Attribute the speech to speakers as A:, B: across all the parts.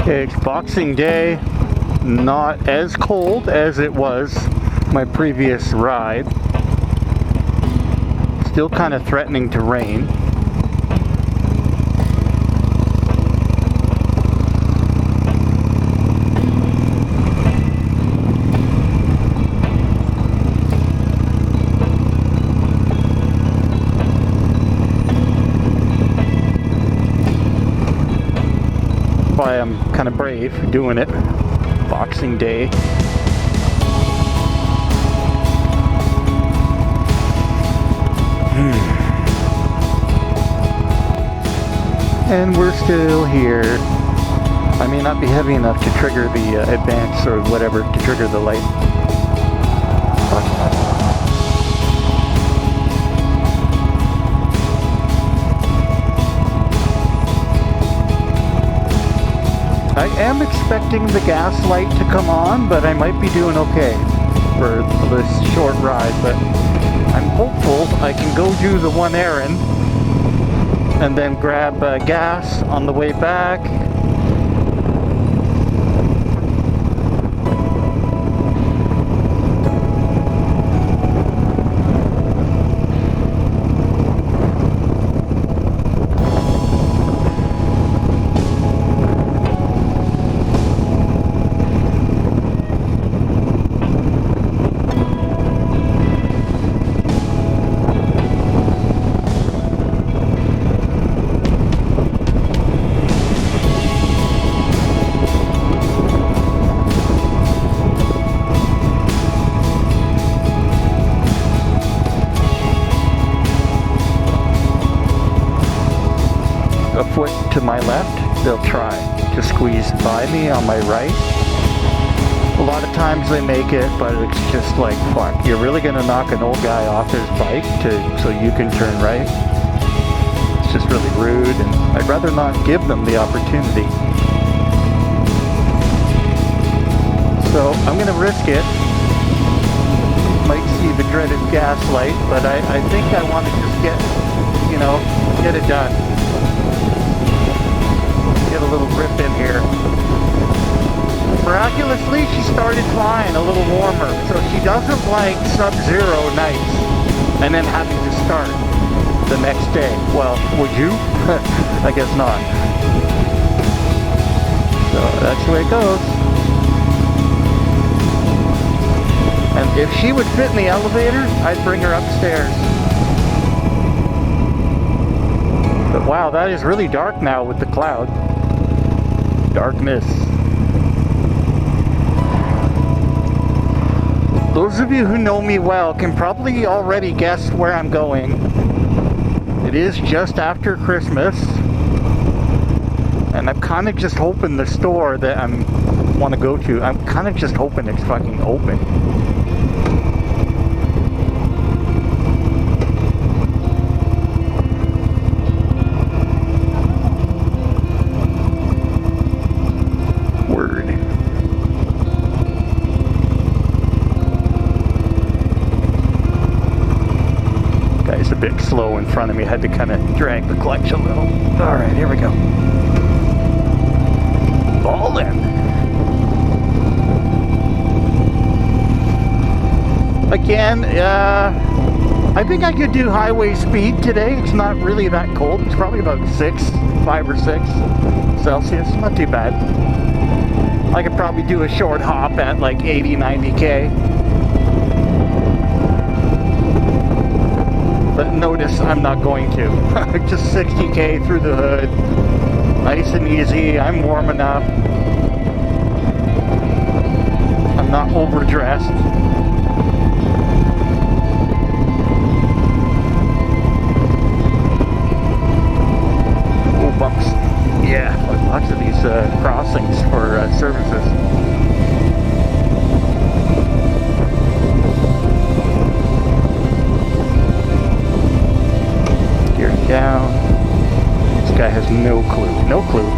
A: It's Boxing Day, not as cold as it was my previous ride. Still kind of threatening to rain. Why I'm kind of brave doing it. Boxing Day. And we're still here. I may not be heavy enough to trigger the advance or whatever to trigger the light. I am expecting the gas light to come on, but I might be doing okay for this short ride. But I'm hopeful I can go do the one errand and then grab gas on the way back. Foot to my left, they'll try to squeeze by me on my right. A lot of times they make it, but it's just like, fuck, you're really gonna knock an old guy off his bike so you can turn right? It's just really rude, and I'd rather not give them the opportunity. So I'm gonna risk it. Might see the dreaded gas light, but I think I want to just get it done. Get a little grip in here. Miraculously, she started flying a little warmer, so she doesn't like sub-zero nights and then having to start the next day. Well, would you? I guess not. So that's the way it goes. And if she would fit in the elevator, I'd bring her upstairs. But wow, that is really dark now with the cloud. Darkness. Those of you who know me well can probably already guess where I'm going. It is just after Christmas, and I'm kind of just hoping the store that I want to go to, I'm kind of just hoping it's fucking open. Slow in front of me, had to kind of drag the clutch a little. Alright, here we go. Ballin'. Again, I think I could do highway speed today. It's not really that cold. It's probably about 5 or 6 Celsius. Not too bad. I could probably do a short hop at like 80, 90K. But notice I'm not going to. Just 60K through the hood. Nice and easy. I'm warm enough. I'm not overdressed. Oh, bumps. Yeah, lots of these crossings for services. Down. This guy has no clue. No clue.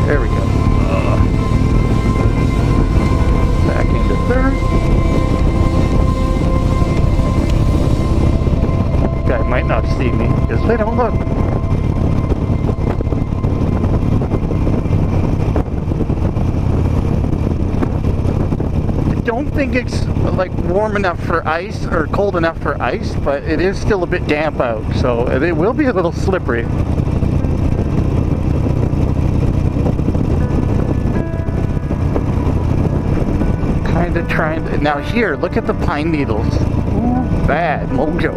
A: There we go. Back into third. don't think it's like warm enough for ice or cold enough for ice, but it is still a bit damp out, so it will be a little slippery. Kind of trying to, now here, look at the pine needles. Ooh, bad mojo.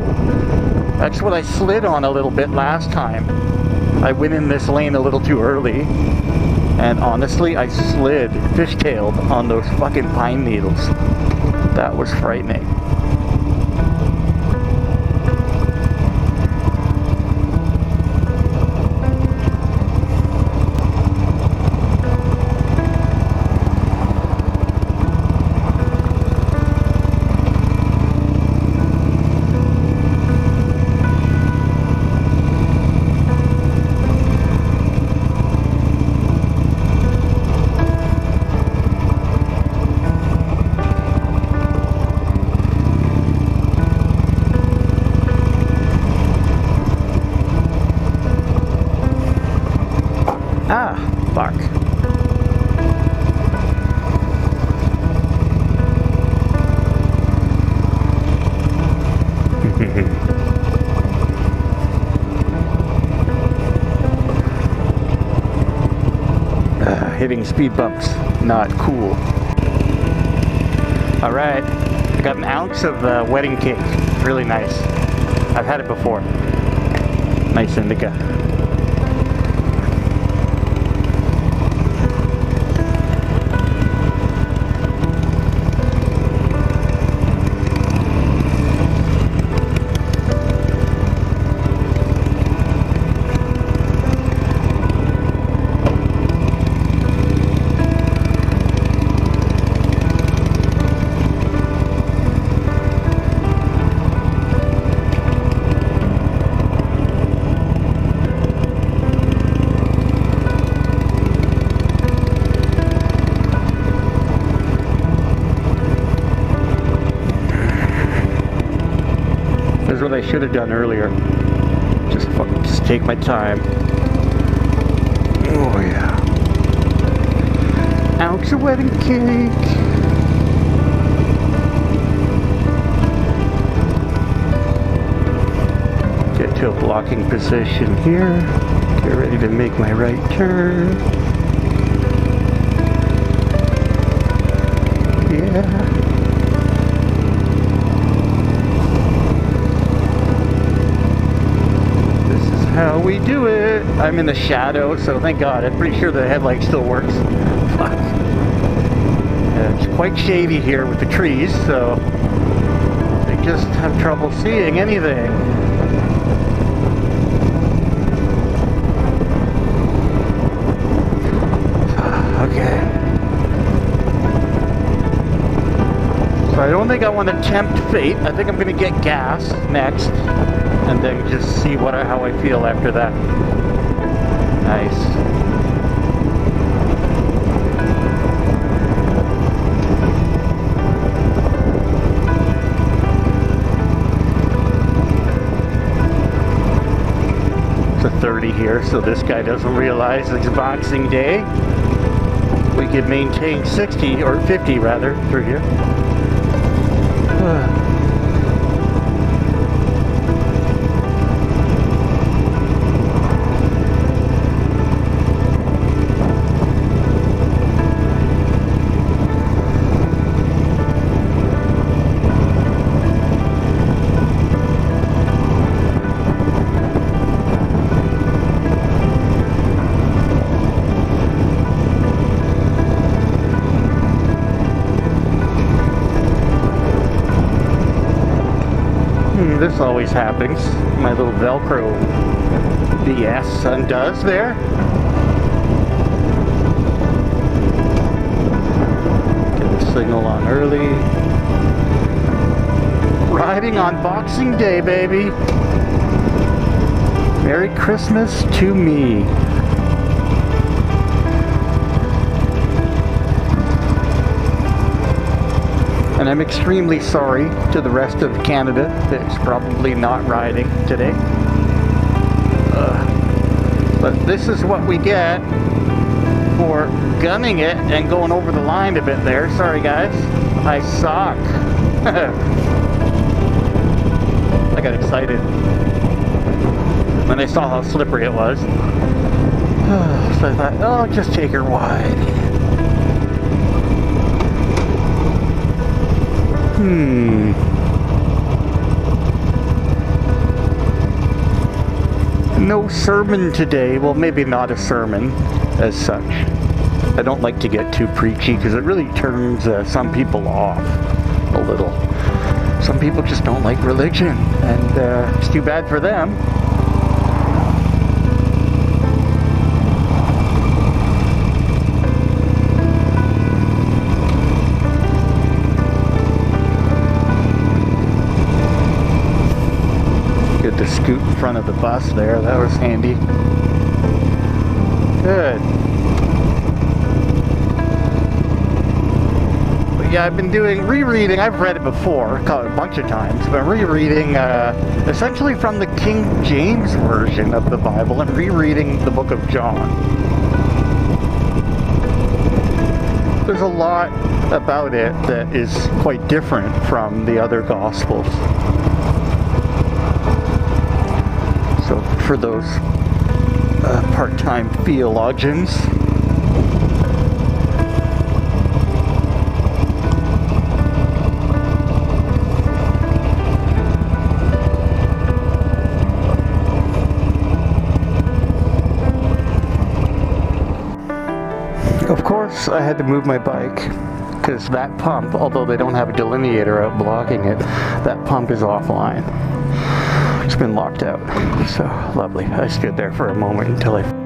A: That's what I slid on a little bit last time. I went in this lane a little too early, and honestly, I slid, fishtailed on those fucking pine needles. That was frightening. Ah, fuck. Hitting speed bumps, not cool. Alright, I got an ounce of wedding cake. Really nice. I've had it before. Nice indica. This is what I should have done earlier. Just take my time. Oh yeah. Ounce of wedding cake. Get to a blocking position here. Get ready to make my right turn. Yeah. How we do it. I'm in the shadow, so thank God. I'm pretty sure the headlight still works. Fuck. It's quite shady here with the trees, so they just have trouble seeing anything. Okay. So I don't think I want to tempt fate. I think I'm going to get gas next. And then just see how I feel after that. Nice. It's a 30 here, so this guy doesn't realize it's Boxing Day. We could maintain 60 or 50 rather through here. This always happens. My little Velcro BS undoes there. Get the signal on early. Riding on Boxing Day, baby. Merry Christmas to me. And I'm extremely sorry to the rest of Canada that's probably not riding today. But this is what we get for gunning it and going over the line a bit there. Sorry guys, I suck. I got excited when I saw how slippery it was. So I thought, oh, just take her wide. No sermon today. Well, maybe not a sermon as such. I don't like to get too preachy because it really turns some people off a little. Some people just don't like religion, and it's too bad for them. Good to scoot in front of the bus there. That was handy. Good. Yeah, I've been doing rereading. I've read it before, a bunch of times, but rereading essentially from the King James version of the Bible and rereading the book of John. There's a lot about it that is quite different from the other Gospels. So for those part-time theologians, of course, I had to move my bike because that pump, although they don't have a delineator out blocking it, that pump is offline. It's been locked out. So lovely. I stood there for a moment until I...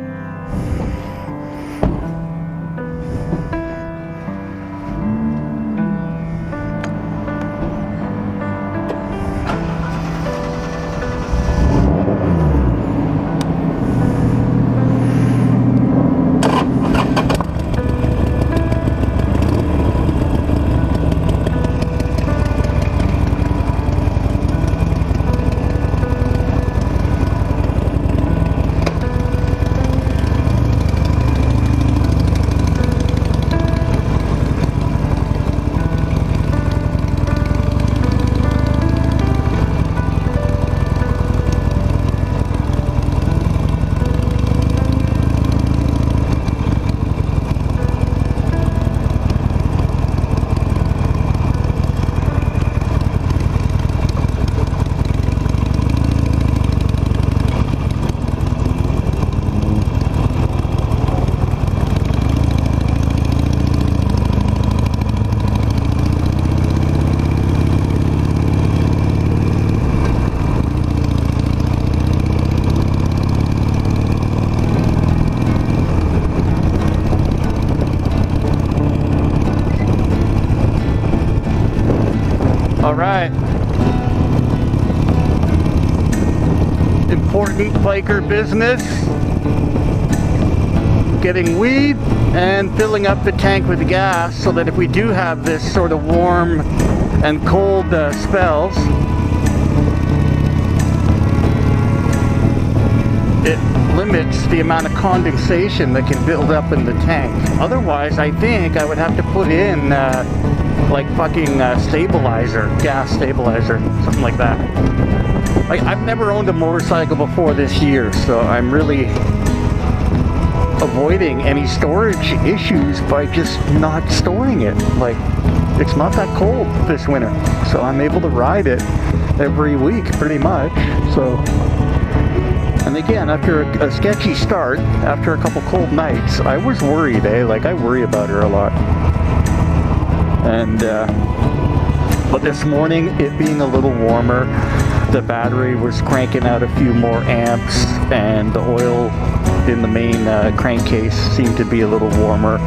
A: Alright. Important biker business. Getting weed and filling up the tank with gas so that if we do have this sort of warm and cold spells, it limits the amount of condensation that can build up in the tank. Otherwise, I think I would have to put in like fucking stabilizer, gas stabilizer, something like that. Like, I've never owned a motorcycle before this year, so I'm really avoiding any storage issues by just not storing it. Like, it's not that cold this winter, so I'm able to ride it every week pretty much. So, and again, after a sketchy start, after a couple cold nights, I was worried, like I worry about her a lot. And but this morning, it being a little warmer, the battery was cranking out a few more amps, and the oil in the main crankcase seemed to be a little warmer,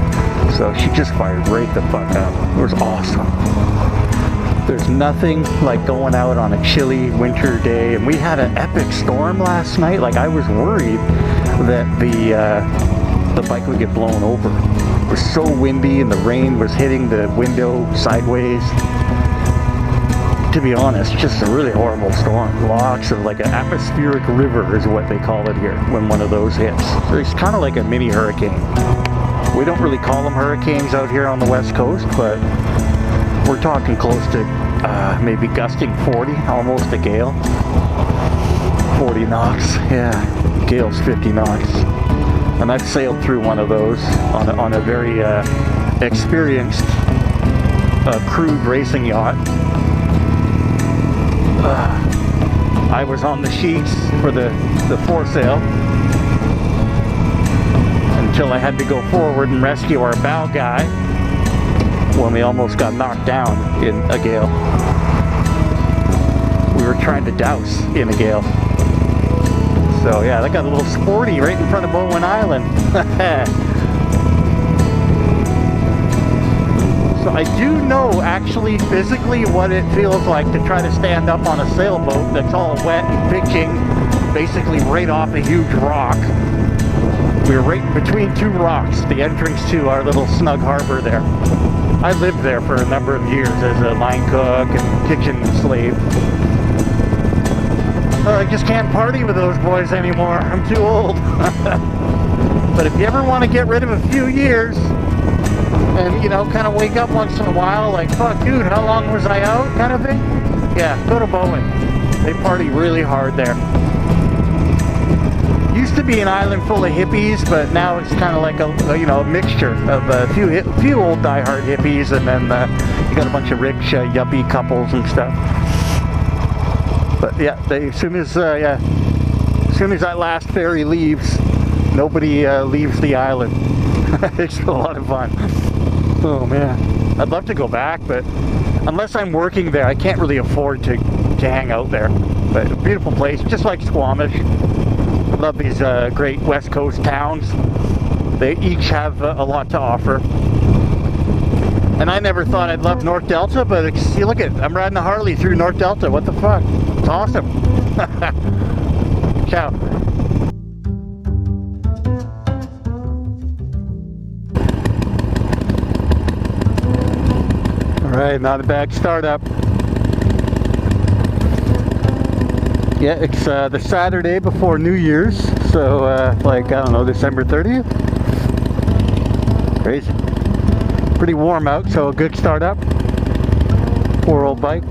A: so she just fired right the fuck up. It was awesome. There's nothing like going out on a chilly winter day, and we had an epic storm last night. Like, I was worried that the bike would get blown over. It was so windy, and the rain was hitting the window sideways. To be honest, just a really horrible storm. Lots of, like, an atmospheric river is what they call it here when one of those hits. So it's kind of like a mini hurricane we don't really call them hurricanes out here on the west coast, but we're talking close to maybe gusting 40, almost a gale. 40 knots, yeah, gale's 50 knots. And I've sailed through one of those on a very experienced crude racing yacht. I was on the sheets for the foresail until I had to go forward and rescue our bow guy when we almost got knocked down in a gale. We were trying to douse in a gale. So yeah, that got a little sporty right in front of Bowen Island. So I do know actually physically what it feels like to try to stand up on a sailboat that's all wet and pitching, basically right off a huge rock. We were right between two rocks, the entrance to our little snug harbor there. I lived there for a number of years as a line cook and kitchen slave. I just can't party with those boys anymore. I'm too old. But if you ever want to get rid of a few years and, you know, kind of wake up once in a while like, fuck, dude, how long was I out kind of thing? Yeah, go to Bowen. They party really hard there. Used to be an island full of hippies, but now it's kind of like a mixture of a few old diehard hippies, and then you got a bunch of rich yuppie couples and stuff. But yeah, as soon as that last ferry leaves, nobody leaves the island. It's a lot of fun. Oh man, I'd love to go back, but unless I'm working there, I can't really afford to hang out there. But a beautiful place, just like Squamish. Love these great West Coast towns. They each have a lot to offer. And I never thought I'd love North Delta, but see, look at, I'm riding a Harley through North Delta. What the fuck? It's awesome. Ciao. All right, not a bad startup. Yeah, it's the Saturday before New Year's, so like, I don't know, December 30th? Crazy. Pretty warm out, so a good start up. Poor old bike.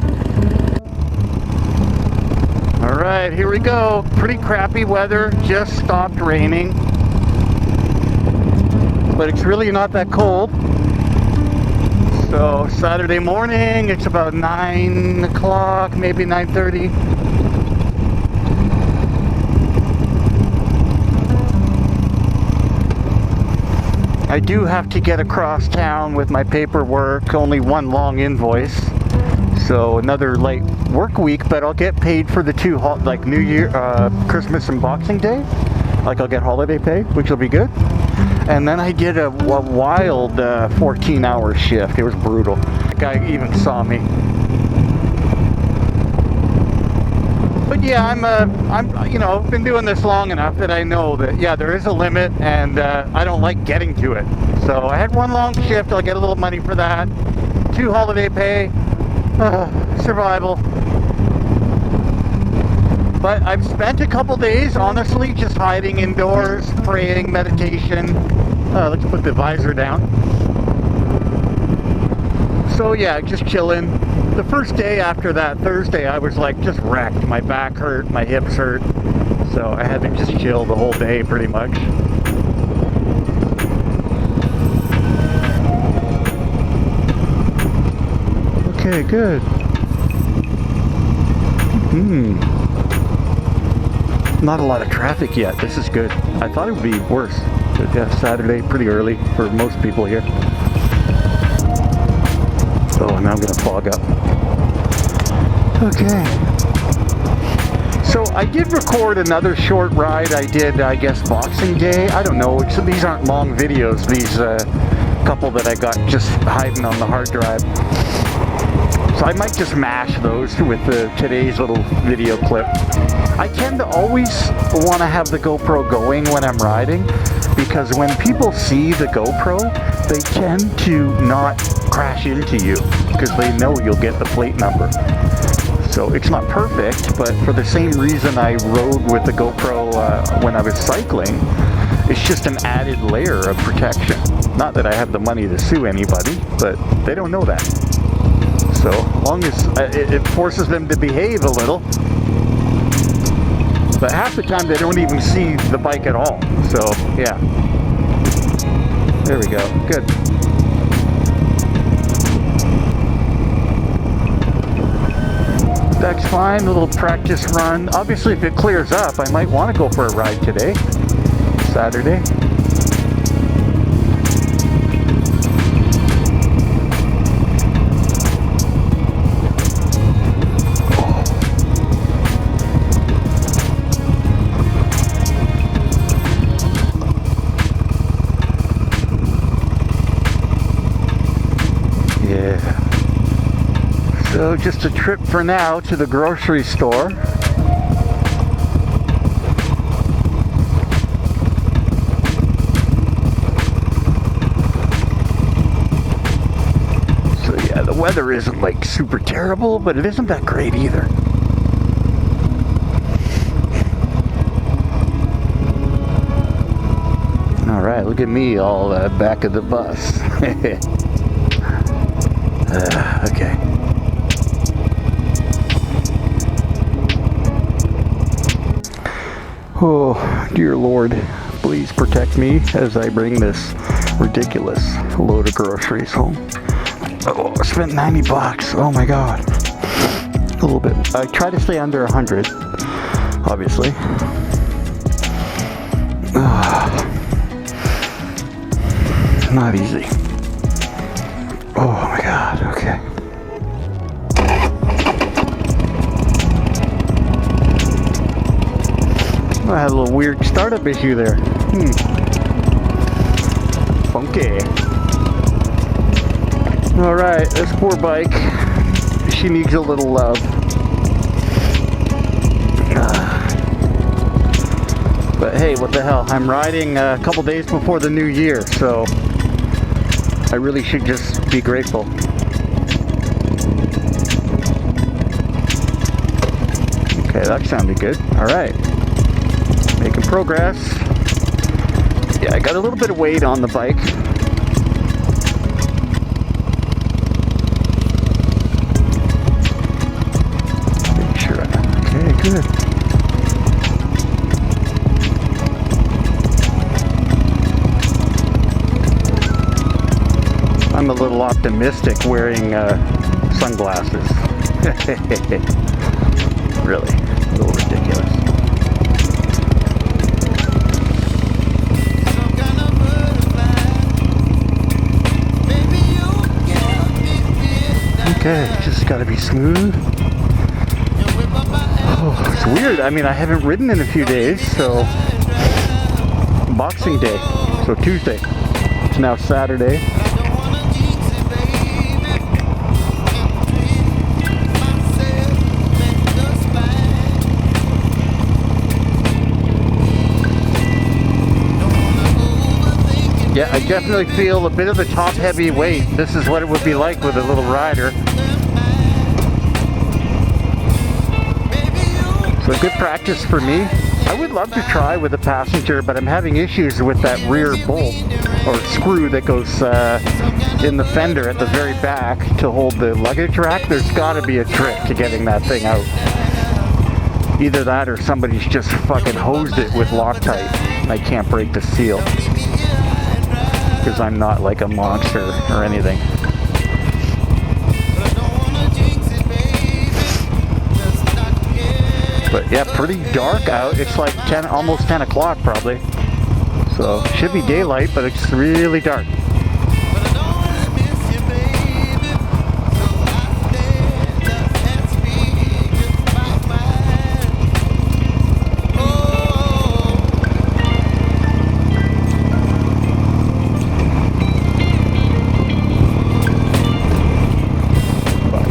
A: Alright, here we go. Pretty crappy weather, just stopped raining. But it's really not that cold. So Saturday morning, it's about 9 o'clock, maybe 9:30. I do have to get across town with my paperwork, only one long invoice. So another late work week, but I'll get paid for the two, like New Year, Christmas and Boxing Day. Like I'll get holiday pay, which will be good. And then I did a wild 14-hour shift. It was brutal. The guy even saw me. But yeah, I'm been doing this long enough that I know that, yeah, there is a limit, and I don't like getting to it. So I had one long shift, I'll get a little money for that. 2 holiday pay, survival. But I've spent a couple days, honestly, just hiding indoors, praying, meditation. Let's put the visor down. So yeah, just chilling. The first day after that, Thursday, I was like just wrecked. My back hurt, my hips hurt. So I had to just chill the whole day pretty much. Okay, good. Not a lot of traffic yet. This is good. I thought it would be worse. But yeah, Saturday, pretty early for most people here. Oh, now I'm going to fog up. Okay. So I did record another short ride. I did, I guess, Boxing Day. I don't know. These aren't long videos. These couple that I got just hiding on the hard drive. So I might just mash those with today's little video clip. I tend to always want to have the GoPro going when I'm riding, because when people see the GoPro, they tend to not crash into you because they know you'll get the plate number. So it's not perfect, but for the same reason I rode with the GoPro when I was cycling, it's just an added layer of protection. Not that I have the money to sue anybody, but they don't know that. So as long as it forces them to behave a little. But half the time they don't even see the bike at all. So yeah. There we go. Good. That's fine. A little practice run. Obviously, if it clears up, I might want to go for a ride today. Saturday. So just a trip for now to the grocery store. So yeah, the weather isn't like super terrible, but it isn't that great either. All right, look at me all back of the bus. Okay. Oh, dear Lord, please protect me as I bring this ridiculous load of groceries home. Oh, I spent 90 bucks. Oh my God. A little bit. I try to stay under 100, obviously. Not easy. Oh my God, okay. I had a little weird startup issue there. Funky. Alright, this poor bike, she needs a little love. But hey, what the hell, I'm riding a couple days before the new year, so I really should just be grateful. Okay, that sounded good. Alright. Making progress. Yeah, I got a little bit of weight on the bike. Make sure. Okay, good. I'm a little optimistic wearing sunglasses. Really, a little ridiculous. Okay, just gotta be smooth. Oh, it's weird. I mean, I haven't ridden in a few days, so Boxing Day, so Tuesday. It's now Saturday. Yeah, I definitely feel a bit of the top-heavy weight. This is what it would be like with a little rider. So good practice for me. I would love to try with a passenger, but I'm having issues with that rear bolt or screw that goes in the fender at the very back to hold the luggage rack. There's got to be a trick to getting that thing out. Either that or somebody's just fucking hosed it with Loctite. I can't break the seal. Because I'm not like a monster or anything. But yeah, pretty dark out. It's like almost 10 o'clock probably. So should be daylight, but it's really dark.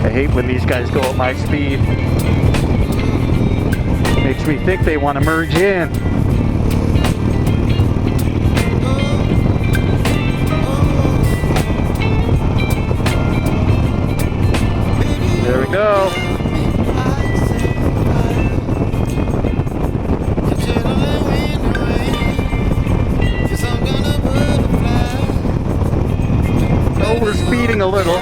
A: I hate when these guys go at my speed. Makes me think they want to merge in. There we go. we're speeding a little.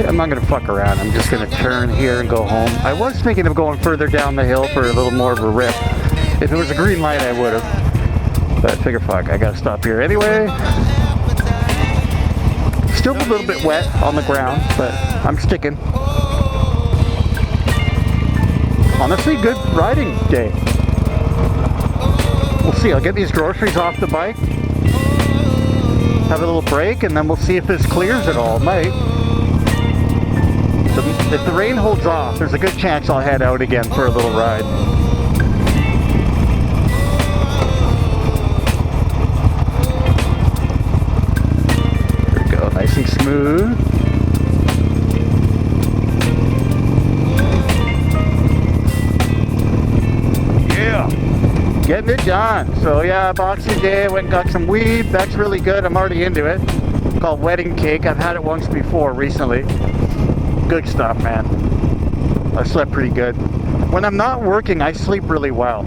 A: I'm not gonna fuck around. I'm just gonna turn here and go home. I was thinking of going further down the hill for a little more of a rip. If it was a green light, I would have. But I figure, fuck, I gotta stop here anyway. Still a little bit wet on the ground, but I'm sticking. Honestly, good riding day. We'll see. I'll get these groceries off the bike, have a little break, and then we'll see if this clears at all. It might. If the rain holds off, there's a good chance I'll head out again for a little ride. There we go, nice and smooth. Yeah, getting it done. So yeah, Boxing Day, I went and got some weed. That's really good. I'm already into it. It's called Wedding Cake. I've had it once before recently. Good stuff, man. I slept pretty good. When I'm not working, I sleep really well.